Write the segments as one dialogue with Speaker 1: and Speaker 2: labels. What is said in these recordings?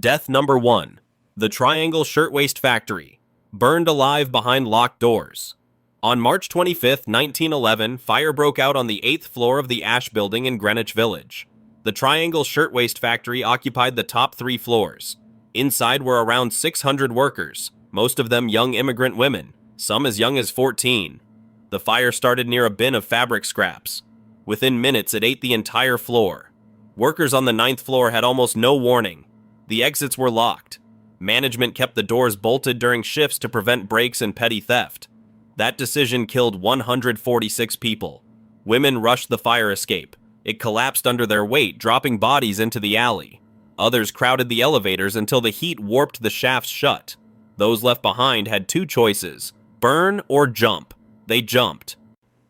Speaker 1: Death number 1. The Triangle Shirtwaist Factory. Burned alive behind locked doors. On March 25, 1911, fire broke out on the 8th floor of the Ash Building in Greenwich Village. The Triangle Shirtwaist Factory occupied the top 3 floors. Inside were around 600 workers, most of them young immigrant women, some as young as 14. The fire started near a bin of fabric scraps. Within minutes, it ate the entire floor. Workers on the 9th floor had almost no warning. The exits were locked. Management kept the doors bolted during shifts to prevent breaks and petty theft. That decision killed 146 people. Women rushed the fire escape. It collapsed under their weight, dropping bodies into the alley. Others crowded the elevators until the heat warped the shafts shut. Those left behind had 2 choices: burn or jump. They jumped.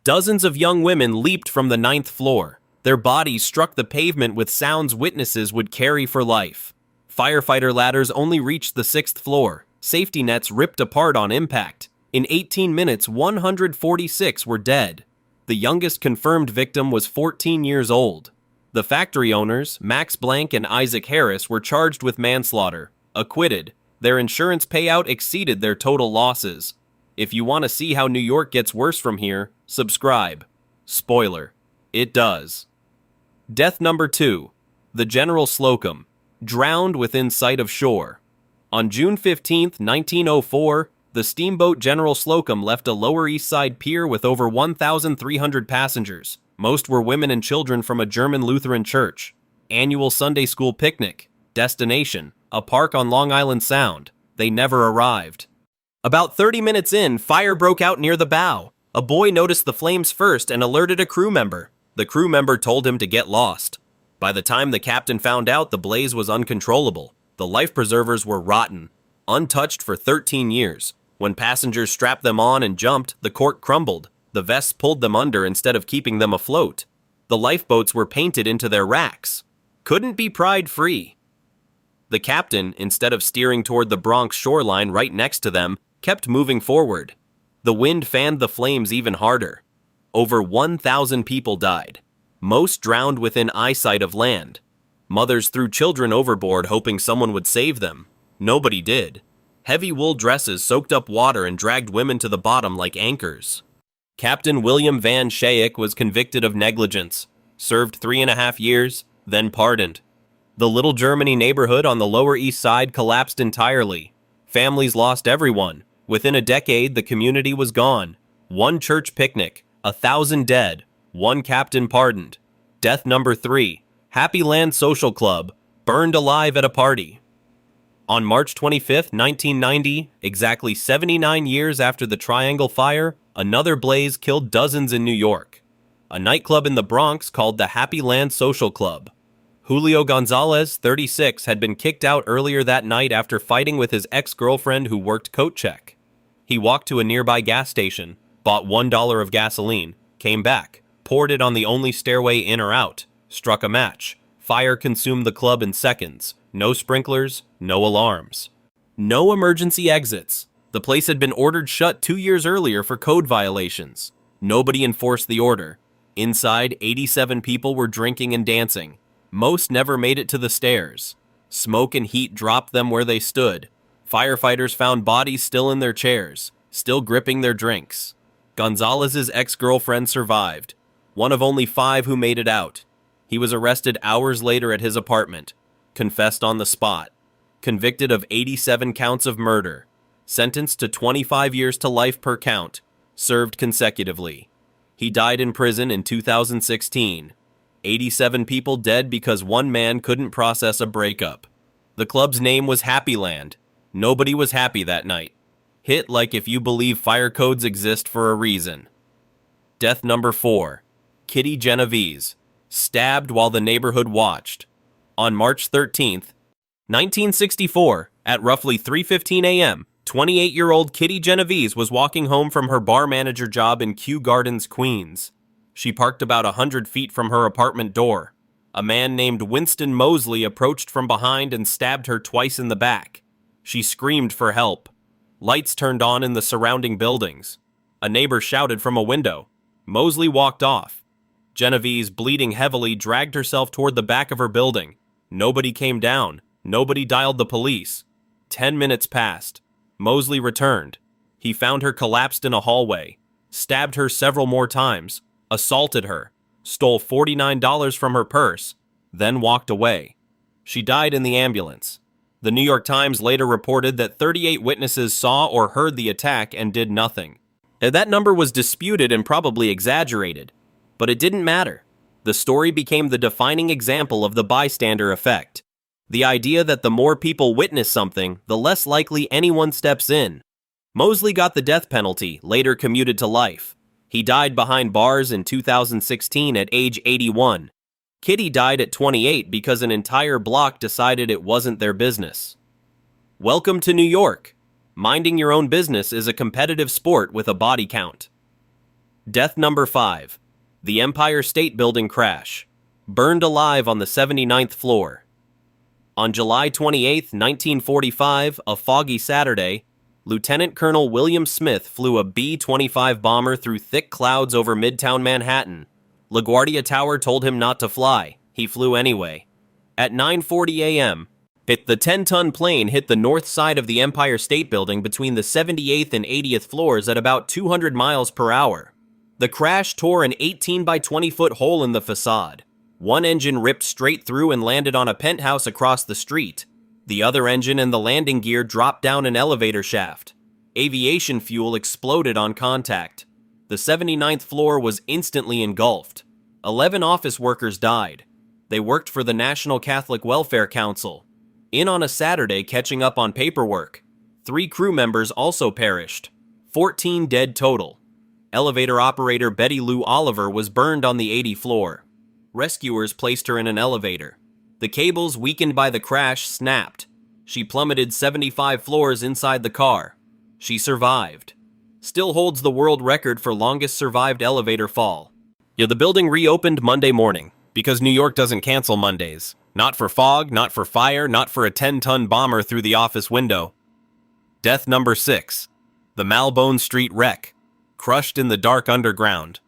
Speaker 1: Dozens of young women leaped from the 9th floor. Their bodies struck the pavement with sounds witnesses would carry for life. Firefighter ladders only reached the 6th floor. Safety nets ripped apart on impact. In 18 minutes, 146 were dead. The youngest confirmed victim was 14 years old. The factory owners, Max Blank and Isaac Harris, were charged with manslaughter. Acquitted. Their insurance payout exceeded their total losses. If you want to see how New York gets worse from here, subscribe. Spoiler: it does. Death number 2. The General Slocum. Drowned within sight of shore. On June 15, 1904, the steamboat General Slocum left a Lower East Side pier with over 1,300 passengers. Most were women and children from a German Lutheran church. Annual Sunday school picnic. Destination: a park on Long Island Sound. They never arrived. About 30 minutes in, fire broke out near the bow. A boy noticed the flames first and alerted a crew member. The crew member told him to get lost. By the time the captain found out, the blaze was uncontrollable. The life preservers were rotten, untouched for 13 years. When passengers strapped them on and jumped, the cork crumbled. The vests pulled them under instead of keeping them afloat. The lifeboats were painted into their racks. Couldn't be pried free. The captain, instead of steering toward the Bronx shoreline right next to them, kept moving forward. The wind fanned the flames even harder. Over 1,000 people died. Most drowned within eyesight of land. Mothers threw children overboard hoping someone would save them. Nobody did. Heavy wool dresses soaked up water and dragged women to the bottom like anchors. Captain William Van Schaik was convicted of negligence, served 3.5 years, then pardoned. The Little Germany neighborhood on the Lower East Side collapsed entirely. Families lost everyone. Within a decade, the community was gone. 1 church picnic, 1,000 dead, 1 captain pardoned. Death number 3. Happy Land Social Club, burned alive at a party. On March 25, 1990, exactly 79 years after the Triangle Fire, another blaze killed dozens in New York. A nightclub in the Bronx called the Happy Land Social Club. Julio Gonzalez, 36, had been kicked out earlier that night after fighting with his ex-girlfriend who worked coat check. He walked to a nearby gas station, bought $1 of gasoline, came back, poured it on the only stairway in or out, struck a match. Fire consumed the club in seconds. No sprinklers, no alarms. No emergency exits. The place had been ordered shut 2 years earlier for code violations. Nobody enforced the order. Inside, 87 people were drinking and dancing. Most never made it to the stairs. Smoke and heat dropped them where they stood. Firefighters found bodies still in their chairs, still gripping their drinks. Gonzalez's ex-girlfriend survived, one of only 5 who made it out. He was arrested hours later at his apartment, confessed on the spot, convicted of 87 counts of murder, sentenced to 25 years to life per count, served consecutively. He died in prison in 2016. 87 people dead because one man couldn't process a breakup. The club's name was Happy Land. Nobody was happy that night. Hit like if you believe fire codes exist for a reason. Death number 4. Kitty Genovese, stabbed while the neighborhood watched. On March 13th, 1964, at roughly 3:15 a.m., 28-year-old Kitty Genovese was walking home from her bar manager job in Kew Gardens, Queens. She parked about 100 feet from her apartment door. A man named Winston Mosley approached from behind and stabbed her twice in the back. She screamed for help. Lights turned on in the surrounding buildings. A neighbor shouted from a window. Mosley walked off. Genovese, bleeding heavily, dragged herself toward the back of her building. Nobody came down. Nobody dialed the police. 10 minutes passed. Mosley returned. He found her collapsed in a hallway, stabbed her several more times, assaulted her, stole $49 from her purse, then walked away. She died in the ambulance. The New York Times later reported that 38 witnesses saw or heard the attack and did nothing. That number was disputed and probably exaggerated, but it didn't matter. The story became the defining example of the bystander effect. The idea that the more people witness something, the less likely anyone steps in. Mosley got the death penalty, later commuted to life. He died behind bars in 2016 at age 81. Kitty died at 28 because an entire block decided it wasn't their business. Welcome to New York. Minding your own business is a competitive sport with a body count. Death number 5. The Empire State Building crash. Burned alive on the 79th floor. On July 28, 1945, a foggy Saturday, Lieutenant Colonel William Smith flew a B-25 bomber through thick clouds over Midtown Manhattan. LaGuardia Tower told him not to fly. He flew anyway. At 9:40 a.m., the 10-ton plane hit the north side of the Empire State Building between the 78th and 80th floors at about 200 miles per hour. The crash tore an 18 by 20-foot hole in the facade. One engine ripped straight through and landed on a penthouse across the street. The other engine and the landing gear dropped down an elevator shaft. Aviation fuel exploded on contact. The 79th floor was instantly engulfed. 11 office workers died. They worked for the National Catholic Welfare Council. In on a Saturday catching up on paperwork. 3 crew members also perished. 14 dead total. Elevator operator Betty Lou Oliver was burned on the 80th floor. Rescuers placed her in an elevator. The cables, weakened by the crash, snapped. She plummeted 75 floors inside the car. She survived. Still holds the world record for longest survived elevator fall. The building reopened Monday morning, because New York doesn't cancel Mondays. Not for fog, not for fire, not for a 10-ton bomber through the office window. Death number 6. The Malbone Street wreck. Crushed in the dark underground.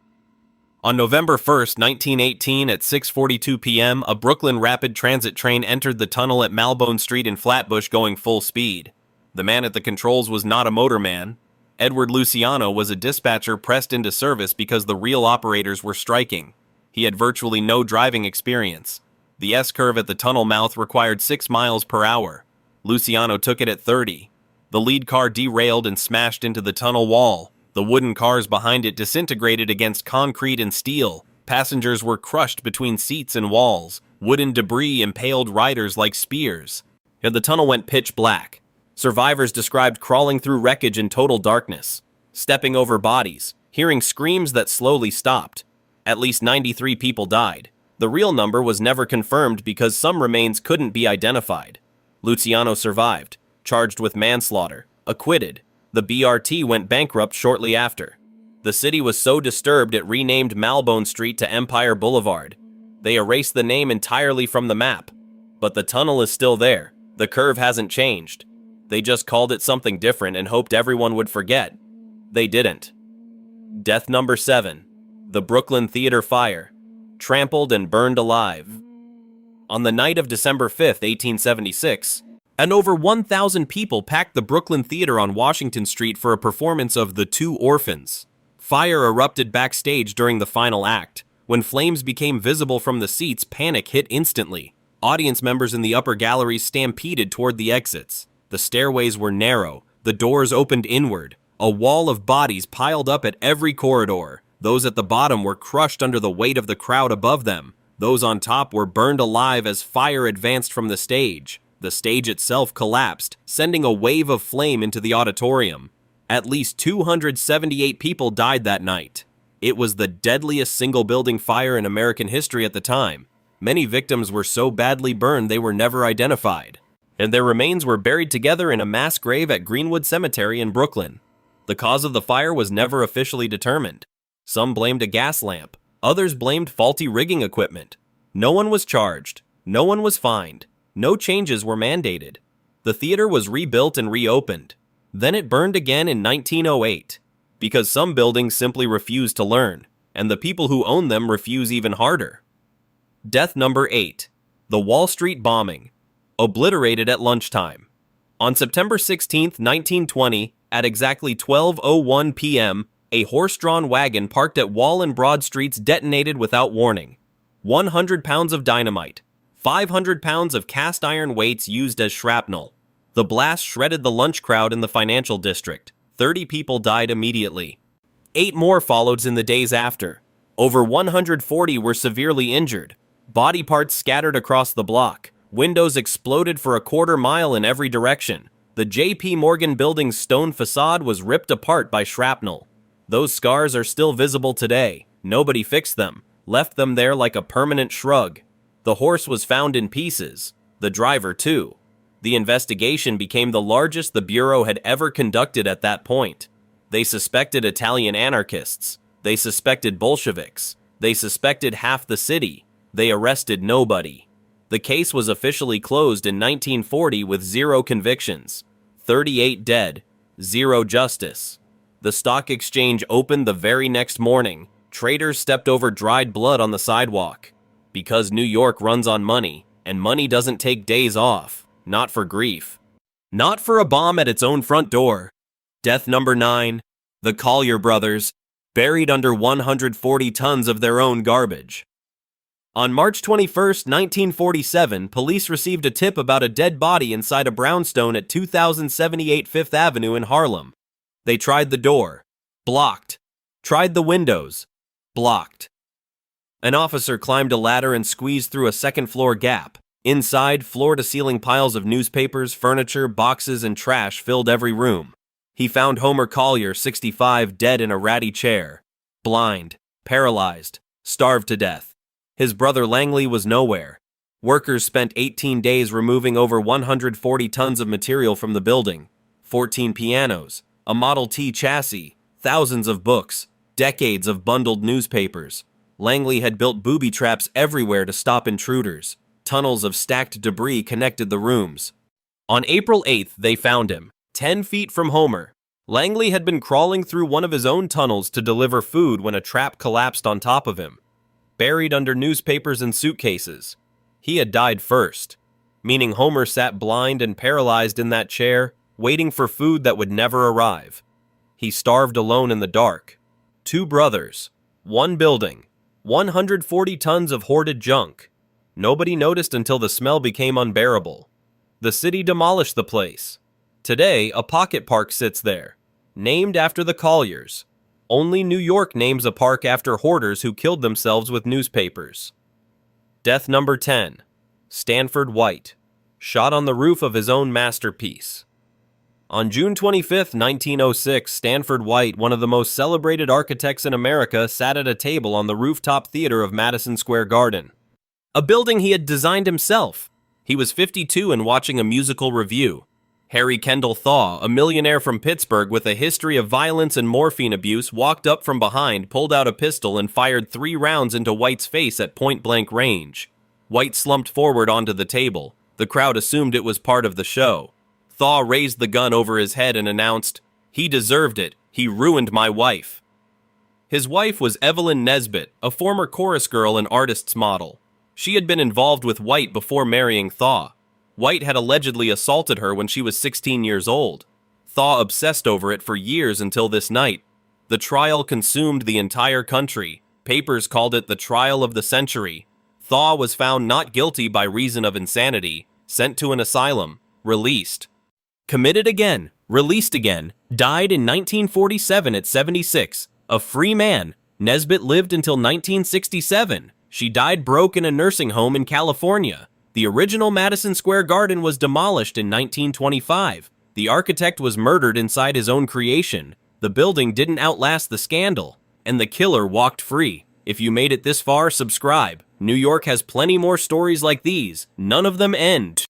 Speaker 1: On November 1st, 1918 at 6:42 p.m., a Brooklyn Rapid Transit train entered the tunnel at Malbone Street in Flatbush going full speed. The man at the controls was not a motorman. Edward Luciano was a dispatcher pressed into service because the real operators were striking. He had virtually no driving experience. The S-curve at the tunnel mouth required 6 miles per hour. Luciano took it at 30. The lead car derailed and smashed into the tunnel wall. The wooden cars behind it disintegrated against concrete and steel. Passengers were crushed between seats and walls. Wooden debris impaled riders like spears. The tunnel went pitch black. Survivors described crawling through wreckage in total darkness, stepping over bodies, hearing screams that slowly stopped. At least 93 people died. The real number was never confirmed because some remains couldn't be identified. Luciano survived, charged with manslaughter, acquitted. The BRT went bankrupt shortly after. The city was so disturbed it renamed Malbone Street to Empire Boulevard. They erased the name entirely from the map. But the tunnel is still there. The curve hasn't changed. They just called it something different and hoped everyone would forget. They didn't. Death number 7. The Brooklyn Theater fire. Trampled and burned alive. On the night of December 5th, 1876, and over 1,000 people packed the Brooklyn Theater on Washington Street for a performance of The Two Orphans. Fire erupted backstage during the final act. When flames became visible from the seats, panic hit instantly. Audience members in the upper galleries stampeded toward the exits. The stairways were narrow. The doors opened inward. A wall of bodies piled up at every corridor. Those at the bottom were crushed under the weight of the crowd above them. Those on top were burned alive as fire advanced from the stage. The stage itself collapsed, sending a wave of flame into the auditorium. At least 278 people died that night. It was the deadliest single-building fire in American history at the time. Many victims were so badly burned they were never identified, and their remains were buried together in a mass grave at Greenwood Cemetery in Brooklyn. The cause of the fire was never officially determined. Some blamed a gas lamp. Others blamed faulty rigging equipment. No one was charged. No one was fined. No changes were mandated. The theater was rebuilt and reopened. Then it burned again in 1908, because some buildings simply refused to learn, and the people who own them refuse even harder. Death number 8. The Wall Street bombing. obliterated at lunchtime. On September 16, 1920, at exactly 12:01 p.m., a horse-drawn wagon parked at Wall and Broad Streets detonated without warning. 100 pounds of dynamite, 500 pounds of cast iron weights used as shrapnel. The blast shredded the lunch crowd in the financial district. 30 people died immediately. 8 more followed in the days after. Over 140 were severely injured. Body parts scattered across the block. Windows exploded for a quarter-mile in every direction. The J.P. Morgan building's stone facade was ripped apart by shrapnel. Those scars are still visible today. Nobody fixed them, left them there like a permanent shrug. The horse was found in pieces. The driver, too. The investigation became the largest the Bureau had ever conducted at that point. They suspected Italian anarchists. They suspected Bolsheviks. They suspected half the city. They arrested nobody. The case was officially closed in 1940 with 0 convictions. 38 dead. 0 justice. The stock exchange opened the very next morning. Traders stepped over dried blood on the sidewalk. Because New York runs on money, and money doesn't take days off. Not for grief. Not for a bomb at its own front door. Death number 9. The Collier brothers, buried under 140 tons of their own garbage. On March 21, 1947, police received a tip about a dead body inside a brownstone at 2078 Fifth Avenue in Harlem. They tried the door. Blocked. Tried the windows. Blocked. An officer climbed a ladder and squeezed through a second-floor gap. Inside, floor-to-ceiling piles of newspapers, furniture, boxes, and trash filled every room. He found Homer Collier, 65, dead in a ratty chair. Blind, paralyzed, starved to death. His brother Langley was nowhere. Workers spent 18 days removing over 140 tons of material from the building. 14 pianos, a Model T chassis, thousands of books, decades of bundled newspapers. Langley had built booby traps everywhere to stop intruders. Tunnels of stacked debris connected the rooms. On April 8th, they found him, 10 feet from Homer. Langley had been crawling through one of his own tunnels to deliver food when a trap collapsed on top of him. Buried under newspapers and suitcases. He had died first, meaning Homer sat blind and paralyzed in that chair, waiting for food that would never arrive. He starved alone in the dark. 2 brothers, 1 building, 140 tons of hoarded junk. Nobody noticed until the smell became unbearable. The city demolished the place. Today, a pocket park sits there, named after the Colliers. Only New York names a park after hoarders who killed themselves with newspapers. Death number 10. Stanford White, shot on the roof of his own masterpiece. On June 25, 1906, Stanford White, one of the most celebrated architects in America, sat at a table on the rooftop theater of Madison Square Garden. A building he had designed himself. He was 52 and watching a musical review. Harry Kendall Thaw, a millionaire from Pittsburgh with a history of violence and morphine abuse, walked up from behind, pulled out a pistol, and fired 3 rounds into White's face at point-blank range. White slumped forward onto the table. The crowd assumed it was part of the show. Thaw raised the gun over his head and announced, "He deserved it. He ruined my wife." His wife was Evelyn Nesbit, a former chorus girl and artist's model. She had been involved with White before marrying Thaw. White had allegedly assaulted her when she was 16 years old. Thaw obsessed over it for years until this night. The trial consumed the entire country. Papers called it the trial of the century. Thaw was found not guilty by reason of insanity, sent to an asylum, released. Committed again, released again, died in 1947 at 76. A free man, Nesbit lived until 1967. She died broke in a nursing home in California. The original Madison Square Garden was demolished in 1925. The architect was murdered inside his own creation. The building didn't outlast the scandal, and the killer walked free. If you made it this far, subscribe. New York has plenty more stories like these. None of them end.